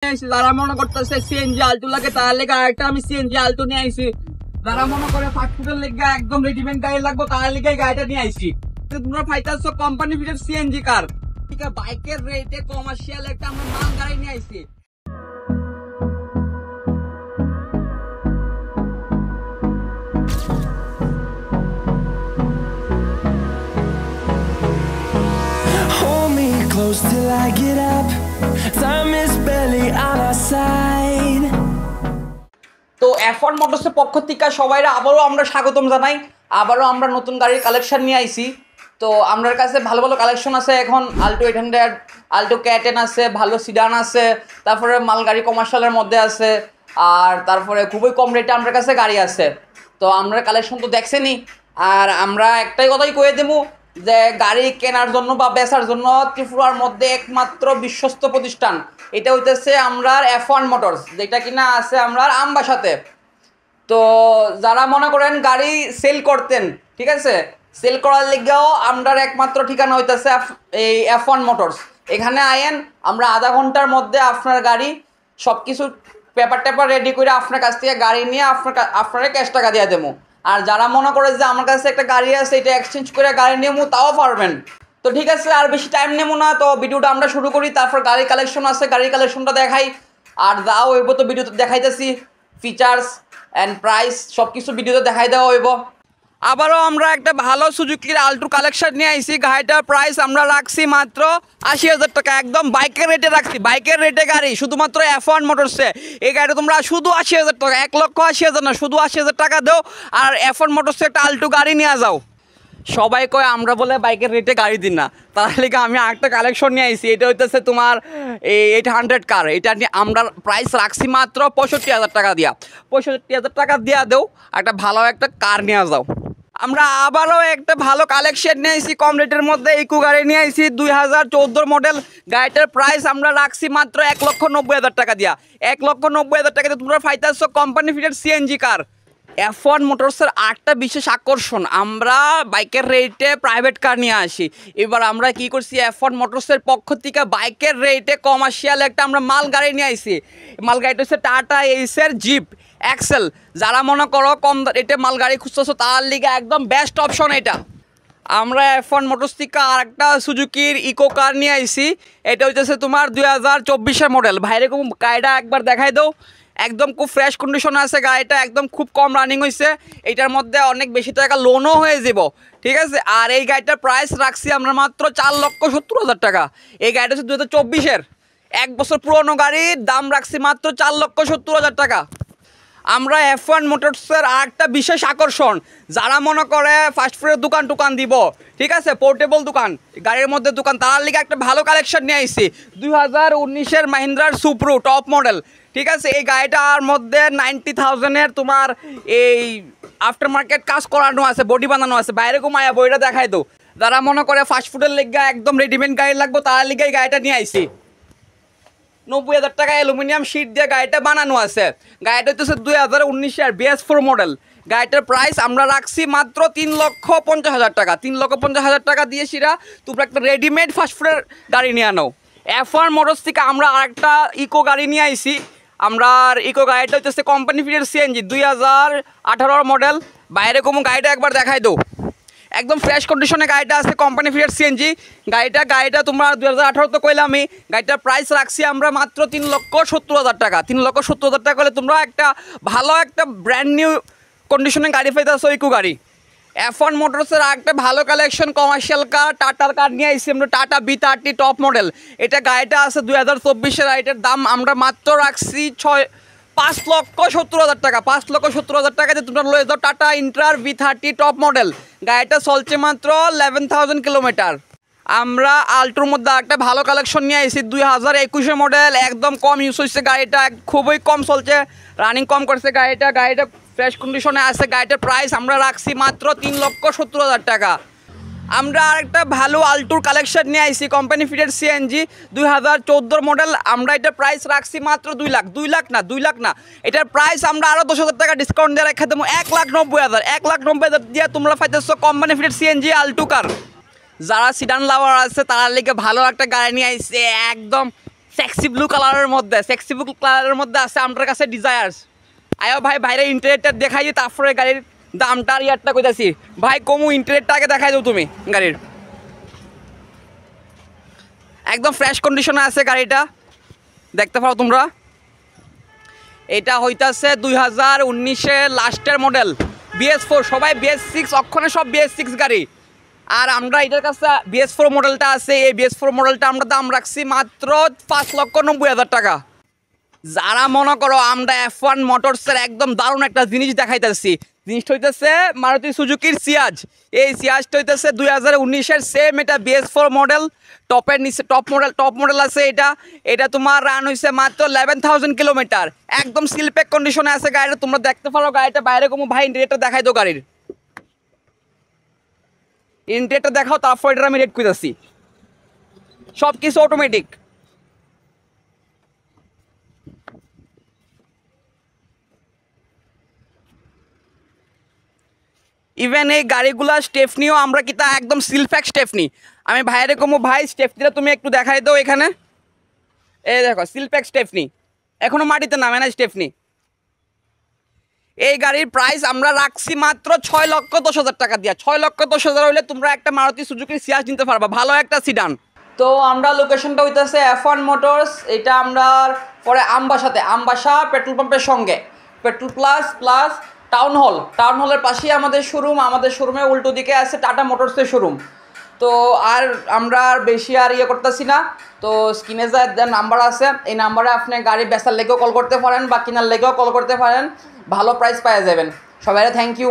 যারা মনে করতেছে সিএনজি আলটু লাগে তার লেগে আরেকটা আমি সিএনজি আলটু নিয়ে আইছি। যারা মনে করে ফাস্টফুডের লেগে একদম রেডিমেড গাড়ি লাগবে তার লেগে গাড়িটা নিয়ে আইছি। তোমরা পাইতেছো কোম্পানি ফিটেড সিএনজি কার, ঠিক আছে, বাইকের রেটে কমার্শিয়াল একটা আমরা মাল গাড়ি নিয়ে আইছি। Close till I get up, time is barely on our side. তো F1 মোটরসের পক্ষ থেকে সবাইরা আবারও আমরা স্বাগতম জানাই। আবারও আমরা নতুন গাড়ির কালেকশন নিয়ে আইছি। তো আমাদের কাছে ভালো ভালো কালেকশন আছে। এখন আল্টো 800, আল্টো K10 আছে, ভালো সিডান আছে, তারপরে মাল গাড়ি কমার্শিয়ালের মধ্যে আছে, আর তারপরে খুবই কম রেটে আমাদের কাছে গাড়ি আছে। তো আমরা কালেকশন তো দেখছেনই, আর আমরা একটাই কথাই কয়ে দেবো যে গাড়ি কেনার জন্য বা বেচার জন্য ত্রিপুরার মধ্যে একমাত্র বিশ্বস্ত প্রতিষ্ঠান এটা হইতেছে আমরা F1 মোটরস, যেটা কিনা আছে আমরা আমবাসাতে। তো যারা মনে করেন গাড়ি সেল করতেন, ঠিক আছে, সেল করার লেগেও আমরা একমাত্র ঠিকানা হইতেছে এই F1 মোটরস। এখানে আয়েন, আমরা আধা ঘন্টার মধ্যে আপনার গাড়ি সব কিছু পেপার টেপার রেডি করে আপনার কাছ থেকে গাড়ি নিয়ে আপনারা ক্যাশ টাকা দিয়ে দেবো। আর যারা মনে করে যে আমার কাছে একটা গাড়ি আছে এটা এক্সচেঞ্জ করে গাড়ি নেবো, তাও পারবেন। তো ঠিক আছে, আর বেশি টাইম নেবো না, তো ভিডিওটা আমরা শুরু করি। তারপর গাড়ি কালেকশন আছে, গাড়ির কালেকশনটা দেখাই, আর যাও হইব তো ভিডিওতে দেখাইতেছি ফিচার্স অ্যান্ড প্রাইস সব কিছু ভিডিওতে দেখাই দেওয়া হইব। আবারও আমরা একটা ভালো সুজুকির আল্ট্রো কালেকশন নিয়ে আইছি। গাড়িটার প্রাইস আমরা রাখছি মাত্র 80,000 টাকা, একদম বাইকের রেটে রাখছি। বাইকের রেটে গাড়ি শুধুমাত্র F1 মোটরসে। এই গাড়িটা তোমরা শুধু 80,000 টাকা, 1,80,000 না, শুধু 80,000 টাকা দাও আর F1 মোটরসে একটা আল্ট্রো গাড়ি নিয়ে যাও। সবাই কয় আমরা বলে বাইকের রেটে গাড়ি দিন না, তার লেগে আমি আরেকটা কালেকশন নিয়ে আইছি। এটা হইতেছে তোমার 800 কার। এটা নিয়ে আমরা প্রাইস রাখছি মাত্র 65,000 টাকা দিয়া। 65,000 টাকা দিয়া দেও, একটা ভালো একটা কার নিয়ে যাও। আমরা আবারও একটা ভালো কালেকশন নিয়ে আইছি কম রেটের মধ্যে। ইকো গাড়ি নিয়ে আইছি 2014 মডেল। গাড়িটার প্রাইস আমরা রাখছি মাত্র 1,90,000 টাকা দিয়া। 1,90,000 টাকা দিয়ে তোমরা পাইতেছো কোম্পানি ফিটেড সিএনজি কার। F1 মোটরসের আরেকটা বিশেষ আকর্ষণ, আমরা বাইকের রেটে প্রাইভেট কার নিয়ে আসি। এবার আমরা কি করছি, F1 মোটরসের পক্ষ থেকে বাইকের রেটে কমার্শিয়াল একটা আমরা মাল গাড়ি নিয়ে আইছি। মাল গাড়িটা হচ্ছে টাটা এইসের জিপ এক্সেল। যারা মনে করো কম রেটে মাল গাড়ি খুঁজতেছো তার লিগে একদম বেস্ট অপশন এটা। আমরা F1 মোটরস থেকে আর একটা সুজুকির ইকো কার নিয়ে আইছি। এটা হচ্ছে তোমার 2024 মডেল। ভাইরে গাড়িটা একবার দেখাই দাও। একদম খুব ফ্রেশ কন্ডিশন আছে গাড়িটা, একদম খুব কম রানিং হয়েছে। এইটার মধ্যে অনেক বেশি টাকা লোনও হয়ে যাব, ঠিক আছে। আর এই গাড়িটার প্রাইস রাখছি আমরা মাত্র 4,70,000 টাকা। এই গাড়িটা হচ্ছে 2024-এর 1 বছর পুরনো গাড়ির দাম রাখছি মাত্র 4,70,000 টাকা। আমরা F1 মোটরসের আরেকটা বিশেষ আকর্ষণ, যারা মনে করে ফাস্টফুডের দোকান দিব, ঠিক আছে, পোর্টেবল দোকান, গাড়ির মধ্যে দোকান, তার লিগে একটা ভালো কালেকশন নিয়ে আইছি। 2019-এর মাহিন্দ্রার সুপ্রো টপ মডেল, ঠিক আছে। এই গাড়িটার মধ্যে 90,000-এর তোমার এই আফটার মার্কেট কাজ করানো আছে, বডি বানানো আছে। বাইরে ঘুমায়া বইটা দেখাই দো। যারা মনে করে ফাস্টফুডের লেগে একদম রেডিমেড গাড়ি লাগবে তার লিগে এই গাড়িটা নিয়ে আইছি। 90,000 টাকা অ্যালুমিনিয়াম শিট দিয়ে গাড়িটা বানানো আছে। গাড়িটা হচ্ছে 2019-এর BS4 মডেল। গাড়িটার প্রাইস আমরা রাখছি মাত্র 3,50,000 টাকা। 3,50,000 টাকা দিয়ে সেটা তোমরা একটা রেডিমেড ফাস্টফুডের গাড়ি নিয়ে আনো। F1 মোটরস থেকে আমরা আরেকটা ইকো গাড়ি নিয়ে আইছি। আমরা ইকো গাড়িটা হচ্ছে কোম্পানি ফিটেড সিএনজি 2018 মডেল। বাইরে কোনো গাড়িটা একবার দেখাই দাও। একদম ফ্রেশ কন্ডিশনে গাড়িটা আছে, কোম্পানি ফিটেড সিএনজি গাড়িটা তোমরা 2018 তো কইলাম। আমি গাড়িটার প্রাইস রাখছি আমরা মাত্র 3,70,000 টাকা। 3,70,000 টাকা হলে তোমরা একটা ভালো একটা ব্র্যান্ড নিউ কন্ডিশনে গাড়ি পাইতেছো ইকো গাড়ি। F1 মোটরসের একটা ভালো কালেকশন কমার্শিয়াল কার, টাটার কার নিয়ে আইছি আমরা, টাটা B30 টপ মডেল। এটা গাড়িটা আছে 2024-এর। গাড়িটার দাম আমরা মাত্র রাখছি 5,70,000 টাকা। 5,70,000 টাকা দিয়ে তোমরা লয়ে যাও টাটা ইন্ট্রার B30 টপ মডেল। গাড়িটা চলছে মাত্র 11,000 কিলোমিটার। আমরা আল্ট্রোর মধ্যে একটা ভালো কালেকশন নিয়ে আইছি 2021 মডেল। একদম কম ইউজ হয়েছে গাড়িটা, খুবই কম চলছে, রানিং কম করছে গাড়িটা ফ্রেশ কন্ডিশনে আছে। গাড়িটার প্রাইস আমরা রাখছি মাত্র 3,70,000 টাকা। আমরা আরেকটা ভালো আল্ট্রোর কালেকশন নিয়ে আইছি কোম্পানি ফিটেড সিএনজি 2014 মডেল। আমরা এটার প্রাইস রাখছি মাত্র 2 লাখ না, এটার প্রাইস আমরা আরও 10,000 টাকা ডিসকাউন্ট দিয়ে রেখে দেবো 1,90,000। 1,90,000 দিয়ে তোমরা পাইতেছো কোম্পানি ফিটেড সিএনজি আল্ট্রো কার। যারা সিডান লাভার আছে তার লেগে ভালো একটা গাড়ি নিয়ে আইছে, একদম সেক্সি ব্লু কালারের মধ্যে আছে আমার কাছে ডিজায়ার্স। আয়ো ভাই বাইরে ইন্টারিয়রটা দেখাই দিই, তারপরে গাড়ির দামটা আর ইয়ারটা কইতাছি। ভাই কমু ইন্টারিয়রটা আগে দেখাই দাও তুমি গাড়ির। একদম ফ্রেশ কন্ডিশনে আছে গাড়িটা, দেখতে পাও তোমরা। এটা হইতাছে 2019-এর লাস্টের মডেল BS4, সবাই BS6 অক্ষণে সব BS6 গাড়ি। আর আমরা এটার কাছে BS4 মডেলটা আছে, এই BS4 মডেলটা আমরা দাম রাখছি মাত্র 5,90,000 টাকা। যারা মনে করো আমরা F1 মোটরসের একদম দারুণ একটা জিনিস দেখাইতেছি, জিনিসটা হইতেছে মারুতি সুজুকির সিয়াজ। এই সিয়াজটা হইতেছে 2019-এর সেম, এটা BS4 মডেল, টপের নিচে টপ মডেল আছে। এটা তোমার রান হয়েছে মাত্র 11,000 কিলোমিটার, একদম সিলপ্যাক কন্ডিশনে আছে গাড়িটা। তোমরা দেখতে পারো গাড়িটা বাইরে কমু। ভাই ইন্টেরিয়রটা দেখাই দাও গাড়ির, ইন্টেরিয়রটা দেখাও, তারপর এটা আমি রেড করতেছি। সব কিছু অটোমেটিক। ইভেন এই গাড়িগুলা স্টেফনিও আমরা কিতা একদম সিলপ্যাক স্টেফনি। আমি ভাইয়ের কমু, ভাই স্টেফনিটা তুমি একটু দেখাই দাও এখানে। এই দেখো সিলপ্যাক স্টেফনি, এখনো মাটিতে নামে না স্টেফনি। এই গাড়ির প্রাইস আমরা রাখছি মাত্র 6,10,000 টাকা দিয়া। 6,10,000 হইলে তোমরা একটা মারুতি সুজুকির সিয়াজ নিতে পারবা, ভালো একটা সিডান। তো আমরা লোকেশনটা হইতেছে F1 মোটরস, এটা আমরা পরে আমবাসা পেট্রোল পাম্পের সঙ্গে, পেট্রোল প্লাস টাউন হলের পাশেই আমাদের শোরুম। আমাদের শোরুমের উল্টো দিকে আছে টাটা মোটরসের শোরুম। তো আর আমরা বেশি আর ইয়ে করতেছি না। তো স্ক্রিনে যে নাম্বার আছে, এই নাম্বারে আপনি গাড়ি বেচার লেগেও কল করতে পারেন বা কেনার লেগেও কল করতে পারেন, ভালো প্রাইস পাওয়া যাবেন। সবাই থ্যাংক ইউ।